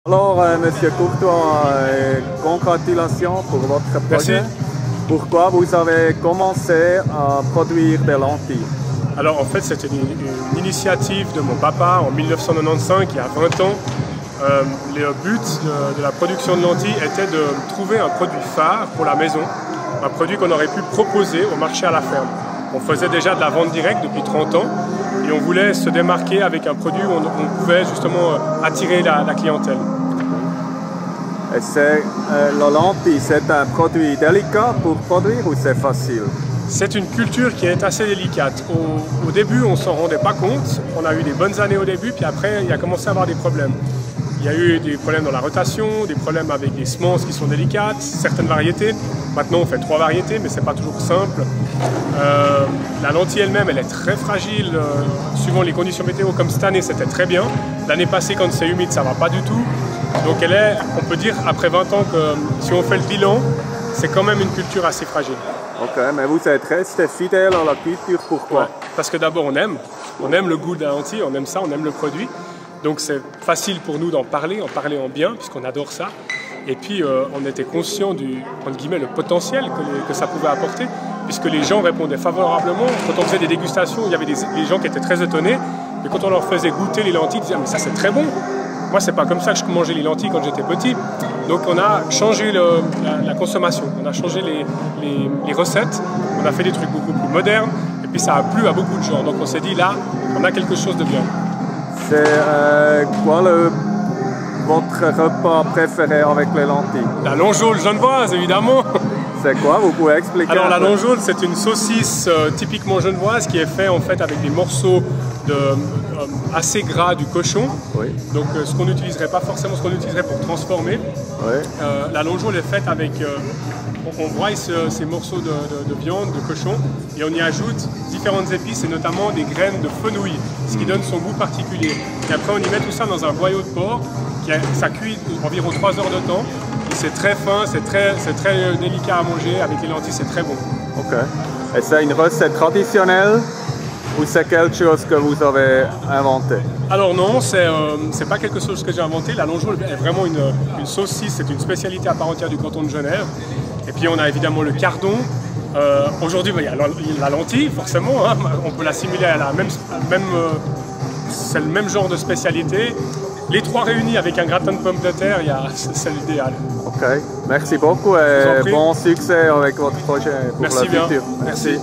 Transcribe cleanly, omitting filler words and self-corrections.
Alors, Monsieur Courtois, congratulations pour votre projet. Merci. Pourquoi vous avez commencé à produire des lentilles? Alors en fait c'était une initiative de mon papa en 1995, il y a 20 ans. Le but de la production de lentilles était de trouver un produit phare pour la maison, un produit qu'on aurait pu proposer au marché à la ferme. On faisait déjà de la vente directe depuis 30 ans et on voulait se démarquer avec un produit où on pouvait justement attirer la clientèle. Et la lentille, c'est un produit délicat pour produire ou c'est facile? C'est une culture qui est assez délicate. Au début, on ne s'en rendait pas compte. On a eu des bonnes années au début, puis après, il a commencé à avoir des problèmes. Il y a eu des problèmes dans la rotation, des problèmes avec des semences qui sont délicates, certaines variétés. Maintenant, on fait 3 variétés, mais ce n'est pas toujours simple. La lentille elle-même, elle est très fragile, suivant les conditions météo. Comme cette année, c'était très bien. L'année passée, quand c'est humide, ça ne va pas du tout. Donc elle est, on peut dire, après 20 ans, que si on fait le bilan, c'est quand même une culture assez fragile. Ok, mais vous êtes resté fidèle à la culture, pourquoi? Ouais, parce que d'abord on aime le goût de la lentille, on aime ça, on aime le produit. Donc c'est facile pour nous d'en parler en bien, puisqu'on adore ça. Et puis on était conscient du, entre guillemets, le potentiel que ça pouvait apporter, puisque les gens répondaient favorablement. Quand on faisait des dégustations, il y avait des gens qui étaient très étonnés, mais quand on leur faisait goûter les lentilles, ils disaient « mais ça c'est très bon !» Moi, c'est pas comme ça que je mangeais les lentilles quand j'étais petit. Donc, on a changé la consommation, on a changé les recettes, on a fait des trucs beaucoup plus modernes, et puis ça a plu à beaucoup de gens. Donc, on s'est dit, là, on a quelque chose de bien. C'est quoi votre repas préféré avec les lentilles? La longeole genevoise, évidemment. C'est quoi? Vous pouvez expliquer? Alors, la longeole, c'est une saucisse typiquement genevoise qui est faite en fait avec des morceaux assez gras du cochon. Oui. Donc ce qu'on n'utiliserait pas forcément, ce qu'on utiliserait pour transformer. Oui. La longeole est faite avec, on broie ces morceaux de viande, de cochon, et on y ajoute différentes épices et notamment des graines de fenouil, ce qui donne son goût particulier. Et après on y met tout ça dans un boyau de porc, ça cuit environ 3 heures de temps. C'est très fin, c'est très délicat à manger, avec les lentilles c'est très bon. Ok. Et c'est une recette traditionnelle ou c'est quelque chose que vous avez inventé? Alors non, c'est pas quelque chose que j'ai inventé. La longeole est vraiment une saucisse, c'est une spécialité à part entière du canton de Genève. Et puis on a évidemment le cardon. Aujourd'hui, il y a la lentille, forcément. Hein. On peut l'assimiler à c'est le même genre de spécialité. Les 3 réunis avec un gratin de pommes de terre, c'est l'idéal. Ok, merci beaucoup et bon succès avec votre projet pour Merci la future. Merci.